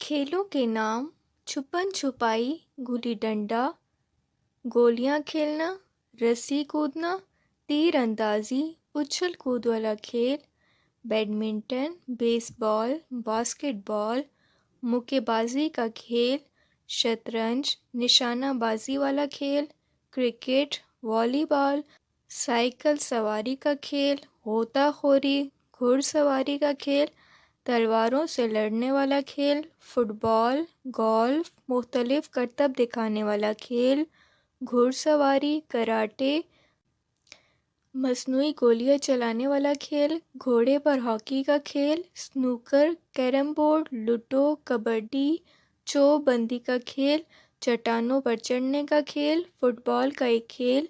खेलों के नाम: छुपन छुपाई, गुल्ली डंडा, गोलियां खेलना, रस्सी कूदना, तीर अंदाजी, उछल कूद वाला खेल, बैडमिंटन, बेसबॉल, बास्केटबॉल, मुक्केबाजी का खेल, शतरंज, निशानाबाजी वाला खेल, क्रिकेट, वॉलीबॉल, साइकिल सवारी का खेल, गोताखोरी, घुड़सवारी का खेल, तलवारों से लड़ने वाला खेल, फुटबॉल, गोल्फ, मुख्तलिफ करतब दिखाने वाला खेल, घुड़सवारी, कराटे, मसनूई गोलियां चलाने वाला खेल, घोड़े पर हॉकी का खेल, snooker, carrom board, ludo, kabaddi, चौबंदी का खेल, चट्टानों पर चढ़ने का खेल, फुटबॉल का एक खेल,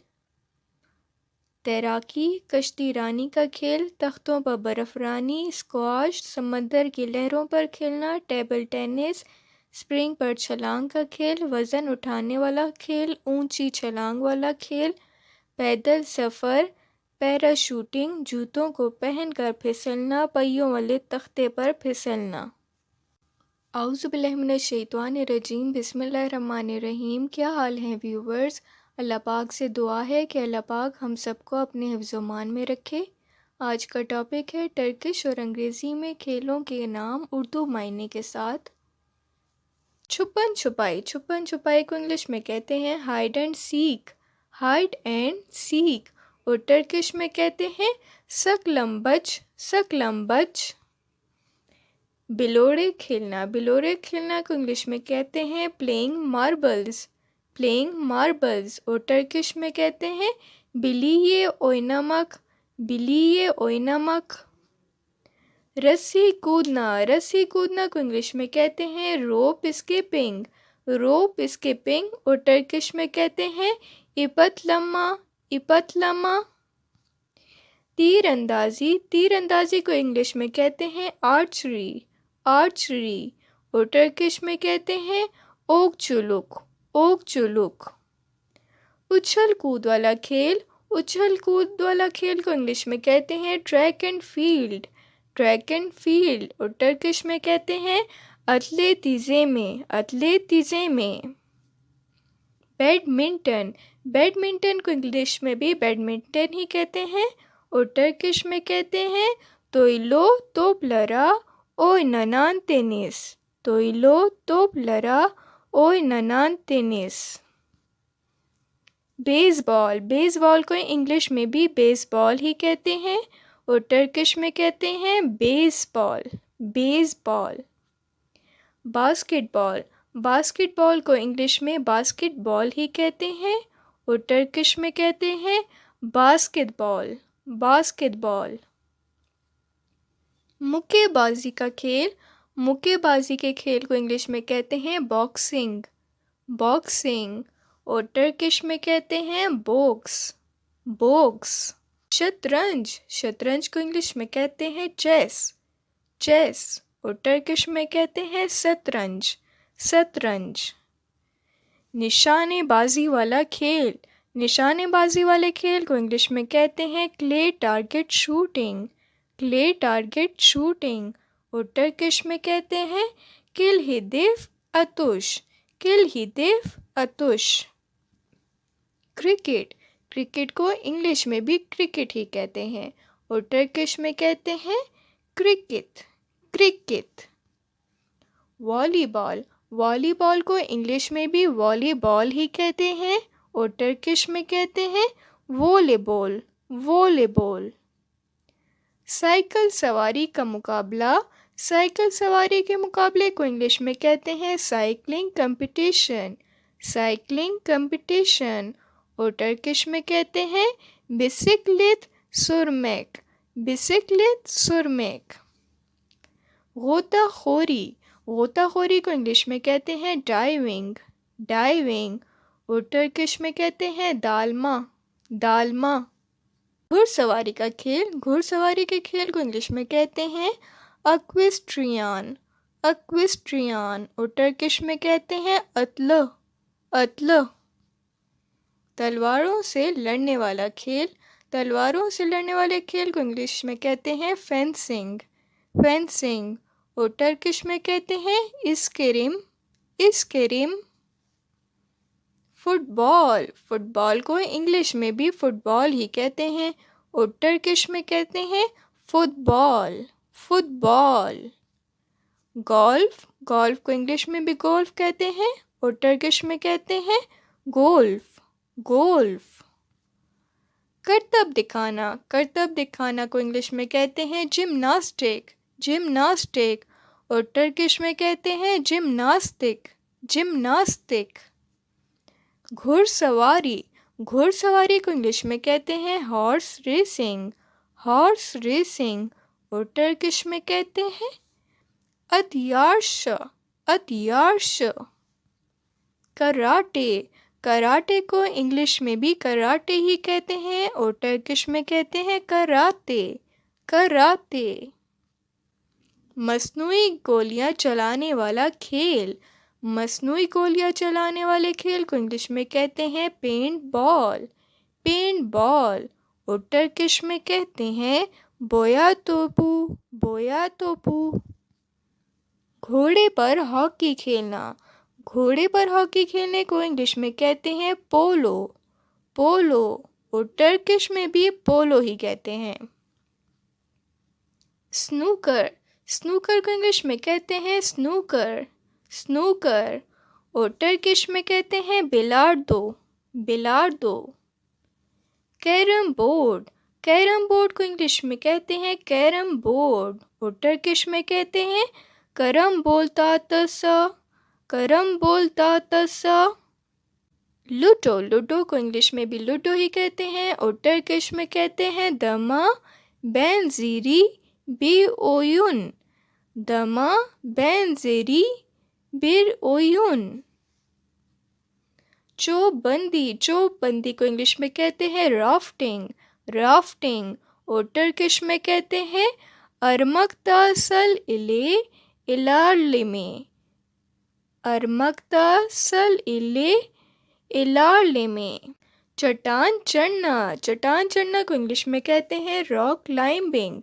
तैराकी, कश्ती रानी का खेल, तख्तों पर बर्फरानी, स्क्वाश, समंदर की लहरों पर खेलना, टेबल टेनिस, स्प्रिंग पर छलांग का खेल, वज़न उठाने वाला खेल, ऊंची छलांग वाला खेल, पैदल सफ़र, पैराशूटिंग, जूतों को पहनकर फिसलना, पहियों वाले तख्ते पर फिसलना। औज़ु बिल्लाहि मिनश शैतानिर रजीम, बिस्मिल्लाहिर्रहमानिर्रहीम। क्या हाल है व्यूवर्स? अल्लाह पाक से दुआ है कि अल्लाह पाक हम सबको अपने हिफ्ज़-ओ-मान में रखे। आज का टॉपिक है टर्किश और अंग्रेज़ी में खेलों के नाम उर्दू मायने के साथ। छुपन छुपाई। छुपन छुपाई को इंग्लिश में कहते हैं hide and seek, hide and seek, और टर्किश में कहते हैं सकलम्बच, सकलम्बच। बिलोरे खेलना। बिलोरे खेलना को इंग्लिश में कहते हैं प्लेइंग मार्बल्स, प्लेइंग मार्बल्स, और टर्किश में कहते हैं बिलिये ओयनामक, बिलिये ओयनामक। रस्सी कूदना। रस्सी कूदना को इंग्लिश में कहते हैं रोप स्किपिंग, रोप स्किपिंग, और टर्किश में कहते हैं इपतलम्मा, इपतलम्मा। तीर अंदाजी। तीर अंदाजी को इंग्लिश में कहते हैं आर्चरी, आर्चरी, और टर्किश में कहते हैं ओकचुलुक, ओकचुलुक। उछल कूद वाला खेल। उछल कूद वाला खेल को इंग्लिश में कहते हैं track and field, track and field, और टर्किश में कहते हैं अथलेटिज़्म, अथलेटिज़्म। बैडमिंटन। बैडमिंटन को इंग्लिश में भी बैडमिंटन ही कहते हैं, और टर्किश में कहते हैं तोइलो तोपलरा ओयननान टेनिस, तोइलो तोपलरा ओयननान टेनिस। बेसबॉल। बेसबॉल को इंग्लिश में भी बेसबॉल ही कहते हैं, और टर्किश में कहते हैं बेसबॉल, बेसबॉल। बास्केटबॉल। बास्केटबॉल को इंग्लिश में बास्केटबॉल ही कहते हैं, और टर्किश में कहते हैं बास्केटबॉल, बास्केटबॉल। मुक्केबाजी का खेल। मुक्केबाजी के खेल को इंग्लिश में कहते हैं बॉक्सिंग, बॉक्सिंग, और टर्किश में कहते हैं बॉक्स, बॉक्स। शतरंज। शतरंज को इंग्लिश में कहते हैं चेस, चेस, और टर्किश में कहते हैं शतरंज, शतरंज। निशानेबाजी वाला खेल। निशानेबाजी वाले खेल को इंग्लिश में कहते हैं clay target shooting, clay target shooting, और टर्किश में कहते हैं किल हिदिफ अतुश, किल हिदिफ अतुश। क्रिकेट। क्रिकेट को इंग्लिश में भी क्रिकेट ही कहते हैं, और टर्किश में कहते हैं क्रिकेट, क्रिकेट। वॉलीबॉल। वॉलीबॉल को इंग्लिश में भी वॉलीबॉल ही कहते हैं, और टर्किश में कहते हैं वॉलीबॉल, वॉलीबॉल। साइकिल सवारी का मुकाबला। साइकिल सवारी के मुकाबले को इंग्लिश में कहते हैं साइकिलिंग कंपटीशन, साइकिलिंग कंपटीशन, और टर्किश में कहते हैं बिसिक्लेट सुरमेक, बिसिक्लेट सुरमेक। गोताखोरी। गोताखोरी को इंग्लिश में कहते हैं डाइविंग, डाइविंग, और टर्किश में कहते हैं दालमा, दालमा। घुड़सवारी का खेल। घुड़सवारी के खेल को इंग्लिश में कहते हैं अक्विस्ट्रियान, अक्विस्ट्रियान, और टर्किश में कहते हैं अतल, अतल। तलवारों से लड़ने वाला खेल। तलवारों से लड़ने वाले खेल को इंग्लिश में कहते हैं फेंसिंग, फेंसिंग, और टर्किश में कहते हैं इस्केरिम, इस्केरिम। फुटबॉल, फुटबॉल को इंग्लिश में भी फुटबॉल ही कहते हैं और टर्किश में कहते हैं फुटबॉल, फुटबॉल। गोल्फ, गोल्फ को इंग्लिश में भी गोल्फ कहते हैं और टर्किश में कहते हैं गोल्फ, गोल्फ। करतब दिखाना, करतब दिखाना को इंग्लिश में कहते हैं जिम्नास्टिक, जिम्नास्टिक और टर्किश में कहते हैं जिम्नास्टिक, जिम्नास्टिक। घुड़सवारी, घुड़सवारी को इंग्लिश में कहते हैं हॉर्स रेसिंग, हॉर्स रेसिंग और टर्किश में कहते हैं अतियार्श, अतियार्श। कराटे, कराटे को इंग्लिश में भी कराटे ही कहते हैं और टर्किश में कहते हैं कराते, कराते। मस्नुई गोलियां चलाने वाला खेल, मस्नुई गोलियां चलाने वाले खेल को इंग्लिश में कहते हैं पेंट बॉल, पेंट बॉल और टर्किश में कहते हैं बोया तोपू, बोया तोपू। घोड़े पर हॉकी खेलना, घोड़े पर हॉकी खेलने को इंग्लिश में कहते हैं पोलो, पोलो और टर्किश में भी पोलो ही कहते हैं। स्नूकर, स्नूकर को इंग्लिश में कहते हैं स्नूकर, स्नूकर और टर्किश में कहते हैं बिलार्डो, बिलार्डो। कैरम बोर्ड, कैरम बोर्ड को इंग्लिश में कहते हैं कैरम बोर्ड और टर्किश में कहते हैं करम बोलता तसा, करम बोलता तसा। लूडो, लूडो को इंग्लिश में भी लूडो ही कहते हैं और टर्किश में कहते हैं दमा बेंजीरी bir oyun, dama benzeri bir oyun। चौबंदी, चौबंदी को इंग्लिश में कहते हैं राफ्टिंग, राफ्टिंग और टर्किश में कहते हैं अरमकतासल इले इलार्लिमे, अरमकतासल इले इलार्लिमे। चट्टान चढ़ना, चट्टान चढ़ना को इंग्लिश में कहते हैं रॉक क्लाइंबिंग,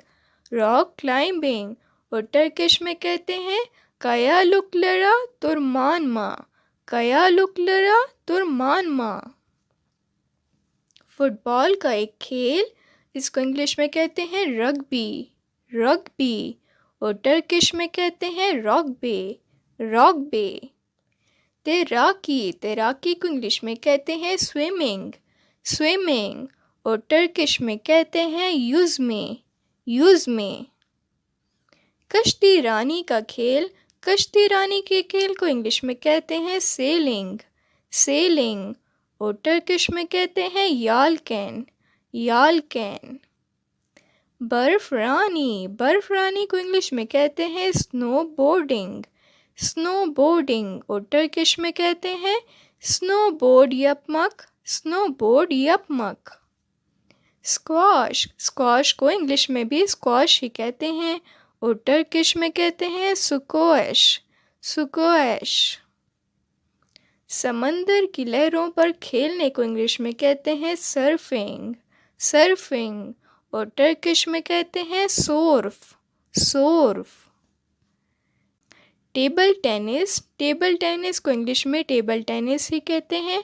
रॉक क्लाइंबिंग और टर्किश में कहते हैं कायालुकलरा तुरमानमा, कायालुकलरा तुरमानमा। फुटबॉल का एक खेल, इसको इंग्लिश में कहते हैं रग्बी, रग्बी और टर्किश में कहते हैं रॉग्बे, रॉग्बे। तैराकी, तैराकी को इंग्लिश में कहते हैं स्विमिंग, स्विमिंग और टर्किश में कहते हैं युज़मे, युज़मे। कश्ती रानी का खेल, कश्ती रानी के खेल को इंग्लिश में कहते हैं सेलिंग, सेलिंग और टर्किश में कहते हैं यालकेन, यालकेन। बर्फ रानी, बर्फ रानी को इंग्लिश में कहते हैं स्नोबोर्डिंग, स्नोबोर्डिंग और टर्किश में कहते हैं snowboard yapmak, snowboard yapmak। Squash, squash को इंग्लिश में भी स्क्वाश ही कहते हैं और टर्किश में कहते हैं सुकोएश, सुकोएश। समंदर की लहरों पर खेलने को इंग्लिश में कहते हैं सर्फिंग, सर्फिंग और टर्किश में कहते हैं सोर्फ, सोर्फ। टेबल टेनिस, टेबल टेनिस को इंग्लिश में टेबल टेनिस ही कहते हैं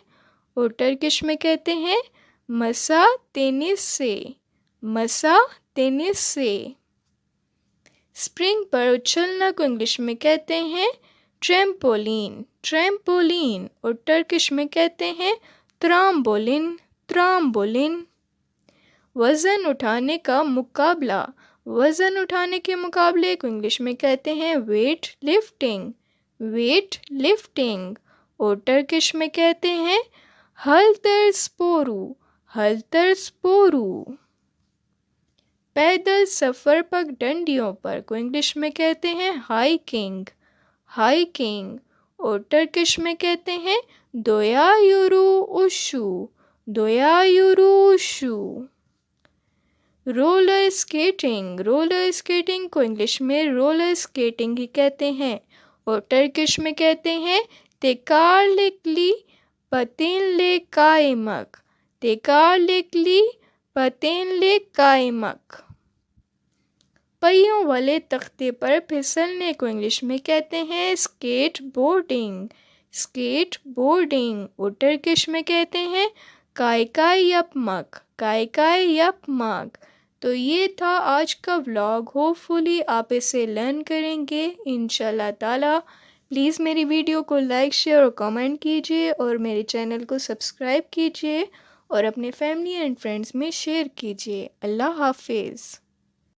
और टर्किश में कहते हैं मसा टेनिस से, मसा टेनिस से। स्प्रिंग पर उछलना को इंग्लिश में कहते हैं ट्रैम्पोलिन, ट्रैम्पोलिन और टर्किश में कहते हैं त्राम्बोलिन, त्राम्बोलिन। वज़न उठाने का मुकाबला, वज़न उठाने के मुकाबले को इंग्लिश में कहते हैं वेट लिफ्टिंग, वेट लिफ्टिंग और टर्किश में कहते हैं हल्तर स्पोरू, हल्तर स्पोरू। पैदल सफ़र पगडंडियों पर को इंग्लिश में कहते हैं हाइकिंग, हाइकिंग और टर्किश में कहते हैं दोयायुरू उशु, दोयायुरू उशु। रोलर स्केटिंग, रोलर स्केटिंग को इंग्लिश में रोलर स्केटिंग ही कहते हैं और टर्किश में कहते हैं तेकारलिकली पतेनले कायमक, तेकारलिकली पतेनले कायमक। पहियों वाले तख्ते पर फिसलने को इंग्लिश में कहते हैं स्केट बोर्डिंग। Skateboarding. और टर्किश में कहते हैं कायकाय yapmak। कायकाय yapmak। तो ये था आज का व्लॉग। होपफुली आप इसे लर्न करेंगे इंशाल्लाह ताला। प्लीज़ मेरी वीडियो को लाइक शेयर और कमेंट कीजिए और मेरे चैनल को सब्सक्राइब कीजिए और अपने फैमिली एंड फ्रेंड्स में शेयर कीजिए। अल्लाह हाफिज़।